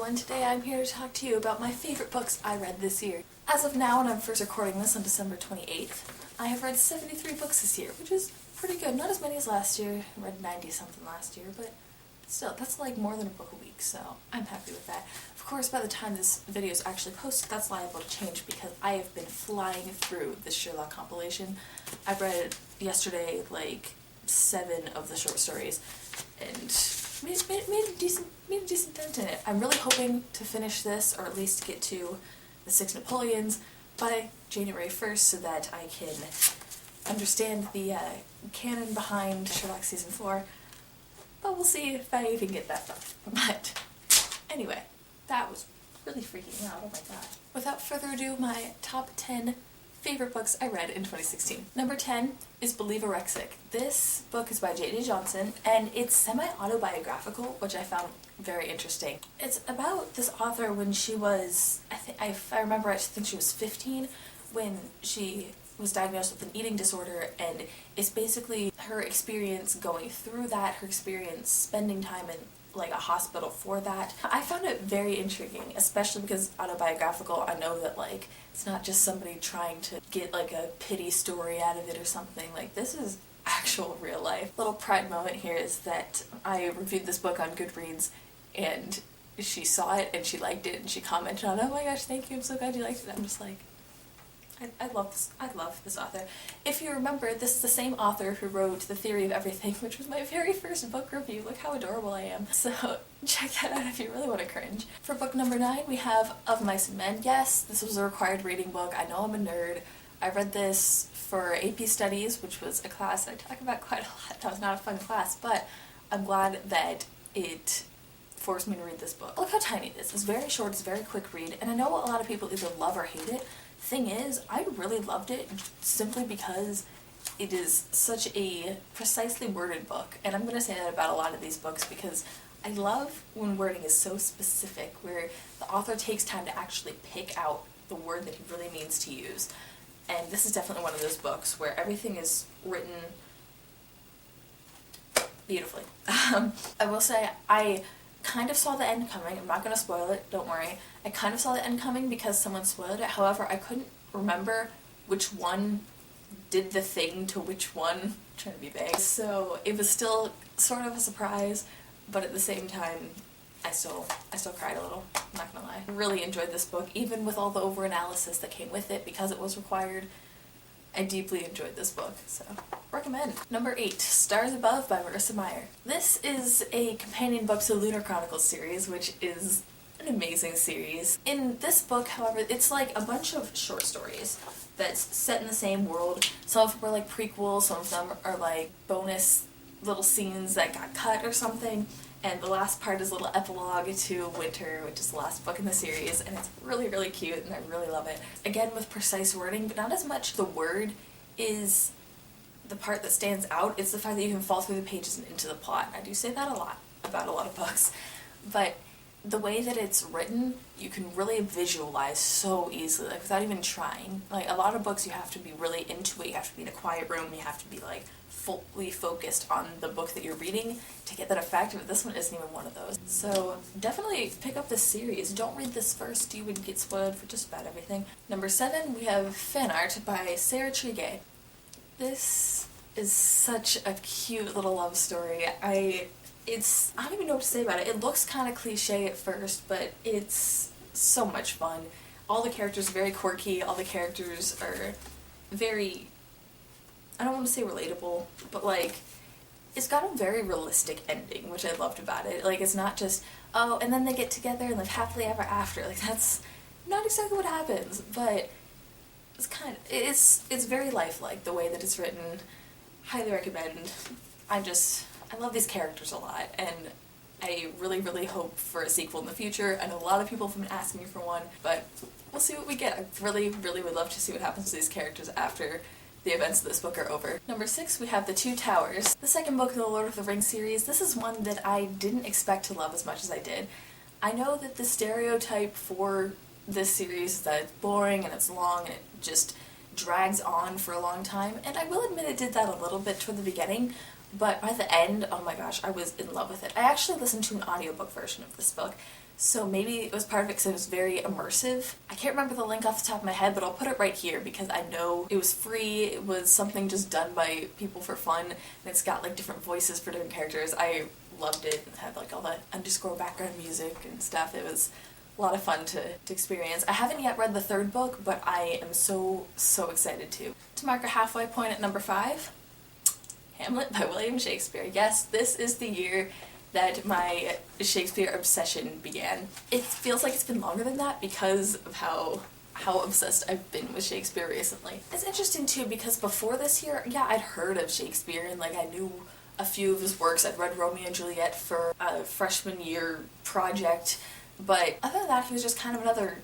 everyone, today I'm here to talk to you about my favorite books I read this year. As of now, and I'm first recording this on December 28th, I have read 73 books this year, which is pretty good. Not as many as last year. I read 90 something last year, but still, that's like more than a book a week, so I'm happy with that. Of course, by the time this video is actually posted, that's liable to change because I have been flying through this Sherlock compilation. I read yesterday like 7 of the short stories and made a decent dent in it. I'm really hoping to finish this, or at least get to the 6 Napoleons by January 1st so that I can understand the canon behind Sherlock Season 4. But we'll see if I even get that far. But anyway, that was really freaking me out, oh my god. Without further ado, my top 10 favorite books I read in 2016. Number 10 is Believorexic. This book is by J.D. Johnson, and it's semi-autobiographical, which I found very interesting. It's about this author when she was, if I remember right, I think she was 15 when she was diagnosed with an eating disorder, and it's basically her experience going through that, her experience spending time in like a hospital for that. I found it very intriguing, especially because autobiographical. I know that like it's not just somebody trying to get like a pity story out of it or something. Like this is actual real life. Little pride moment here is that I reviewed this book on Goodreads and she saw it and she liked it and she commented on, "Oh my gosh, thank you, I'm so glad you liked it." I'm just like, I love this author. If you remember, this is the same author who wrote The Theory of Everything, which was my very first book review. Look how adorable I am. So check that out if you really want to cringe. For book number 9, we have Of Mice and Men. Yes, this was a required reading book. I know I'm a nerd. I read this for AP Studies, which was a class I talk about quite a lot. That was not a fun class, but I'm glad that it forced me to read this book. Look how tiny it is. It's very short, it's a very quick read, and I know a lot of people either love or hate it. Thing is, I really loved it simply because it is such a precisely worded book, and I'm going to say that about a lot of these books because I love when wording is so specific, where the author takes time to actually pick out the word that he really means to use. And this is definitely one of those books where everything is written beautifully. I will say, I kind of saw the end coming. I'm not going to spoil it, don't worry. I kind of saw the end coming because someone spoiled it. However, I couldn't remember which one did the thing to which one. I'm trying to be vague. So it was still sort of a surprise, but at the same time, I still cried a little, I'm not gonna lie. I really enjoyed this book, even with all the over-analysis that came with it because it was required. I deeply enjoyed this book, so recommend. Number 8, Stars Above by Marissa Meyer. This is a companion book to the Lunar Chronicles series, which is an amazing series. In this book, however, it's like a bunch of short stories that's set in the same world. Some of them are like prequels, some of them are like bonus little scenes that got cut or something. And the last part is a little epilogue to Winter, which is the last book in the series, and it's really, really cute, and I really love it. Again, with precise wording, but not as much the word is the part that stands out, it's the fact that you can fall through the pages and into the plot. I do say that a lot about a lot of books, but the way that it's written, you can really visualize so easily, like without even trying. Like a lot of books you have to be really into it, you have to be in a quiet room, you have to be like fully focused on the book that you're reading to get that effect, but this one isn't even one of those. So definitely pick up this series. Don't read this first, you would get spoiled for just about everything. Number 7, we have Fan Art by Sarah Triguet. This is such a cute little love story. I don't even know what to say about it. It looks kind of cliche at first, but it's so much fun. All the characters are very quirky, all the characters are very, I don't want to say relatable, but like, it's got a very realistic ending, which I loved about it. Like, it's not just, oh, and then they get together and live happily ever after. Like, that's not exactly what happens, but it's kind of, it's very lifelike, the way that it's written. Highly recommend. I love these characters a lot, and I really, really hope for a sequel in the future. I know a lot of people have been asking me for one, but we'll see what we get. I really, really would love to see what happens to these characters after the events of this book are over. Number 6, we have The Two Towers, the second book in the Lord of the Rings series. This is one that I didn't expect to love as much as I did. I know that the stereotype for this series is that it's boring and it's long and it just drags on for a long time, and I will admit it did that a little bit toward the beginning, but by the end, oh my gosh, I was in love with it. I actually listened to an audiobook version of this book, so maybe it was part of it because it was very immersive. I can't remember the link off the top of my head, but I'll put it right here because I know it was free. It was something just done by people for fun, and it's got like different voices for different characters. I loved it. It had like all the underscore background music and stuff. It was a lot of fun to experience. I haven't yet read the third book, but I am so excited to. To mark a halfway point at number 5, Hamlet by William Shakespeare. Yes, this is the year that my Shakespeare obsession began. It feels like it's been longer than that because of how obsessed I've been with Shakespeare recently. It's interesting too because before this year, yeah, I'd heard of Shakespeare and like I knew a few of his works. I'd read Romeo and Juliet for a freshman year project, but other than that, he was just kind of another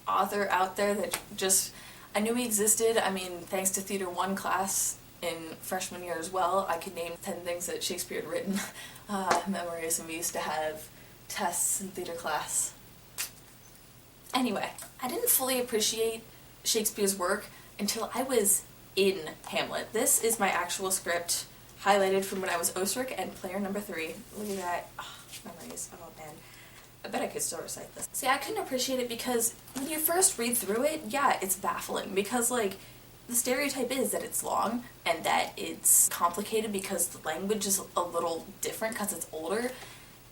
author out there that just, I knew he existed. I mean, thanks to Theater 1 class in freshman year as well, I could name 10 things that Shakespeare had written. Memories, and we used to have tests in theater class. Anyway, I didn't fully appreciate Shakespeare's work until I was in Hamlet. This is my actual script, highlighted from when I was Osric and player number 3. Look at that. Oh, memories. Oh man. I bet I could still recite this. See, I couldn't appreciate it because when you first read through it, yeah, it's baffling because like the stereotype is that it's long and that it's complicated because the language is a little different because it's older,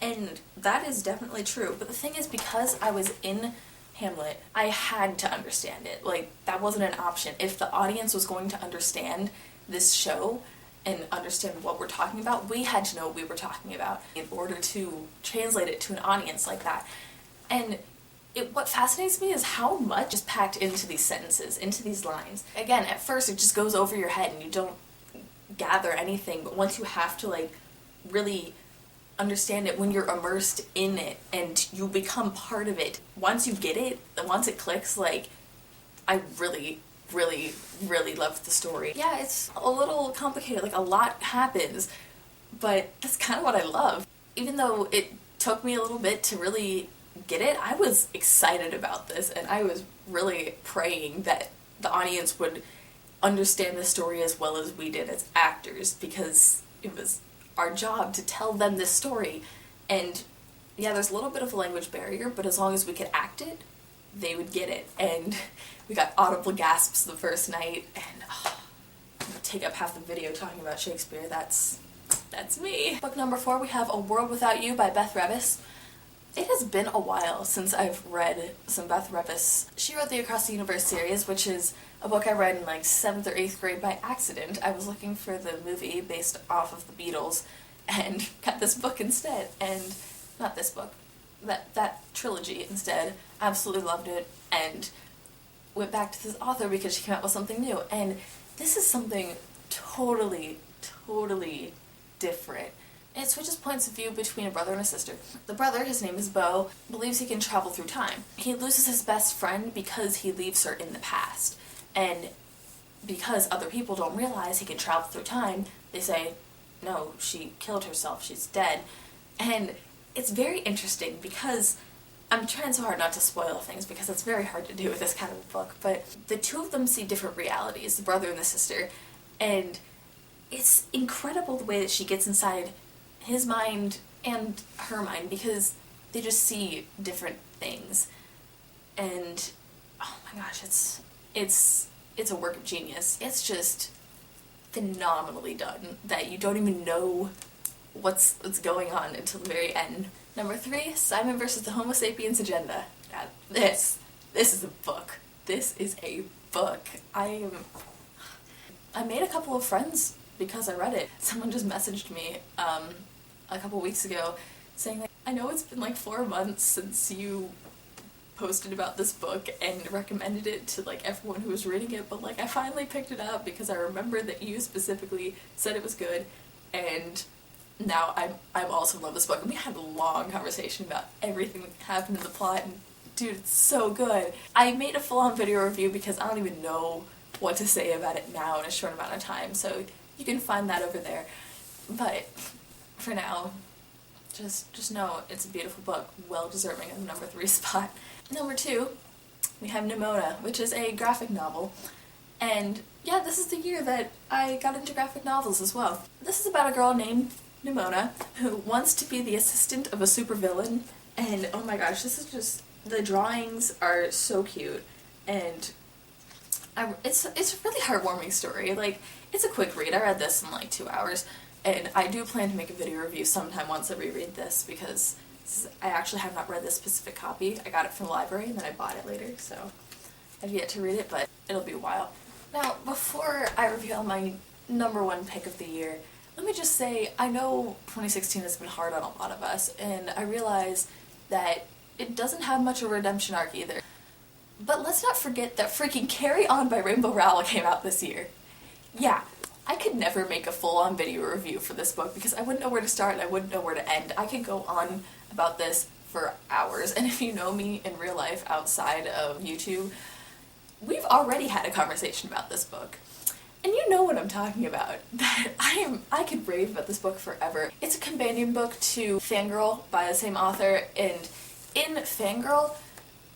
and that is definitely true. But the thing is, because I was in Hamlet, I had to understand it. Like, that wasn't an option. If the audience was going to understand this show and understand what we're talking about, we had to know what we were talking about in order to translate it to an audience like that. And what fascinates me is how much is packed into these sentences, into these lines. Again, at first it just goes over your head and you don't gather anything, but once you have to like really understand it, when you're immersed in it and you become part of it, once you get it, once it clicks, like, I really loved the story. Yeah, it's a little complicated, like a lot happens, but that's kind of what I love. Even though it took me a little bit to really get it, I was excited about this, and I was really praying that the audience would understand the story as well as we did as actors, because it was our job to tell them this story. And yeah, there's a little bit of a language barrier, but as long as we could act it, they would get it. And we got audible gasps the first night, and I'm gonna take up half the video talking about Shakespeare. That's me. Book number 4, we have A World Without You by Beth Revis. It has been a while since I've read some Beth Revis. She wrote the Across the Universe series, which is a book I read in like 7th or 8th grade by accident. I was looking for the movie based off of the Beatles and got this book instead. And not this book, that trilogy instead. Absolutely loved it and went back to this author because she came out with something new. And this is something totally different. It switches points of view between a brother and a sister. The brother, his name is Beau, believes he can travel through time. He loses his best friend because he leaves her in the past. And because other people don't realize he can travel through time, they say, no, she killed herself, she's dead. And it's very interesting because I'm trying so hard not to spoil things because it's very hard to do with this kind of a book, but the two of them see different realities, the brother and the sister, and it's incredible the way that she gets inside his mind and her mind because they just see different things. And oh my gosh, it's a work of genius. It's just phenomenally done that you don't even know what's going on until the very end. Number 3, Simon versus the Homo sapiens Agenda. God, this is a book. This is a book. I made a couple of friends because I read it. Someone just messaged me a couple weeks ago saying, like, I know it's been like 4 months since you posted about this book and recommended it to like everyone who was reading it, but like I finally picked it up because I remember that you specifically said it was good, and now I'm also in love with this book. And we had a long conversation about everything that happened in the plot, and dude, it's so good. I made a full-on video review because I don't even know what to say about it now in a short amount of time, so you can find that over there. But for now, just know it's a beautiful book, well deserving of the number 3 spot. Number 2, we have Nimona, which is a graphic novel. And yeah, this is the year that I got into graphic novels as well. This is about a girl named Nimona who wants to be the assistant of a supervillain And oh my gosh, this is just, the drawings are so cute, and it's a really heartwarming story. Like, it's a quick read. I read this in like 2 hours, and I do plan to make a video review sometime once I reread this, because I actually have not read this specific copy. I got it from the library and then I bought it later, so I've yet to read it, but it'll be a while. Now, before I reveal my #1 pick of the year, let me just say, I know 2016 has been hard on a lot of us, and I realize that it doesn't have much of a redemption arc either. But let's not forget that freaking Carry On by Rainbow Rowell came out this year. Yeah, I could never make a full-on video review for this book because I wouldn't know where to start and I wouldn't know where to end. I could go on about this for hours, and if you know me in real life outside of YouTube, we've already had a conversation about this book. And you know what I'm talking about, that I could rave about this book forever. It's a companion book to Fangirl by the same author, and in Fangirl,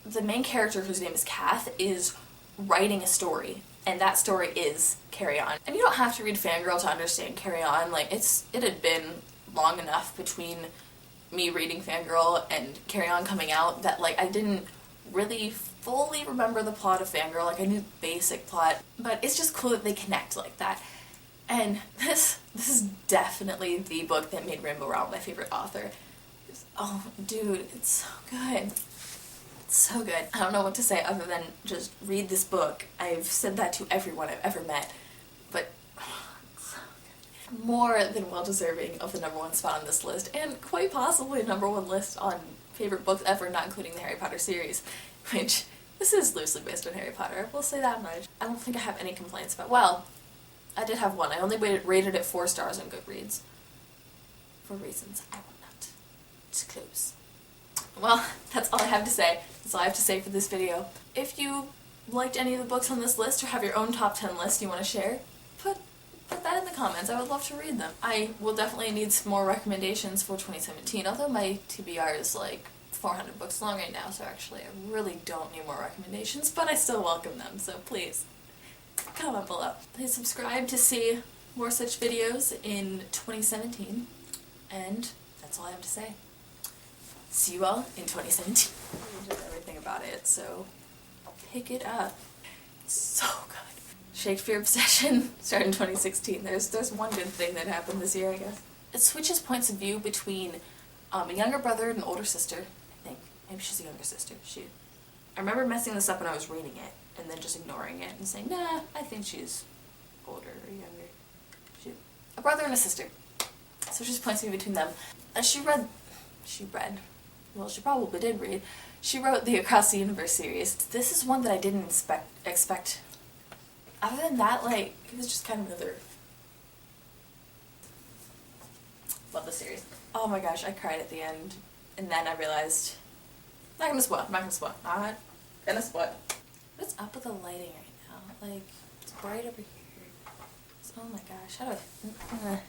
the main character, whose name is Kath, is writing a story, and that story is Carry On. And you don't have to read Fangirl to understand Carry On. Like, it had been long enough between me reading Fangirl and Carry On coming out that, like, I didn't really fully remember the plot of Fangirl. Like, I knew the basic plot, but it's just cool that they connect like that. And this is definitely the book that made Rainbow Rowell my favorite author. Oh, dude, it's so good. It's so good. I don't know what to say other than just read this book. I've said that to everyone I've ever met, but it's so good. More than well deserving of the #1 spot on this list, and quite possibly a #1 list on favorite books ever, not including the Harry Potter series, which this is loosely based on Harry Potter, we'll say that much. I don't think I have any complaints about, well, I did have one. I only rated it 4 stars on Goodreads, for reasons I will not disclose. Well, that's all I have to say. That's all I have to say for this video. If you liked any of the books on this list or have your own top 10 list you want to share, put that in the comments. I would love to read them. I will definitely need some more recommendations for 2017, although my TBR is like 400 books long right now, so actually I really don't need more recommendations, but I still welcome them, so please comment below. Please subscribe to see more such videos in 2017, and that's all I have to say. See you all in 2017. I did everything about it, so pick it up. It's so good. Shakespeare Obsession started in 2016. There's one good thing that happened this year, I guess. It switches points of view between a younger brother and an older sister, I think. Maybe she's a younger sister. Shoot. I remember messing this up when I was reading it, and then just ignoring it and saying, nah, I think she's older or younger. Shoot. A brother and a sister. Switches points of view between them. She probably did read. She wrote the Across the Universe series. This is one that I didn't expect. Other than that, like, it was just kind of another... Love the series. Oh my gosh, I cried at the end. And then I realized... Not gonna spoil. What's up with the lighting right now? Like, it's bright over here. Oh my gosh, how do I...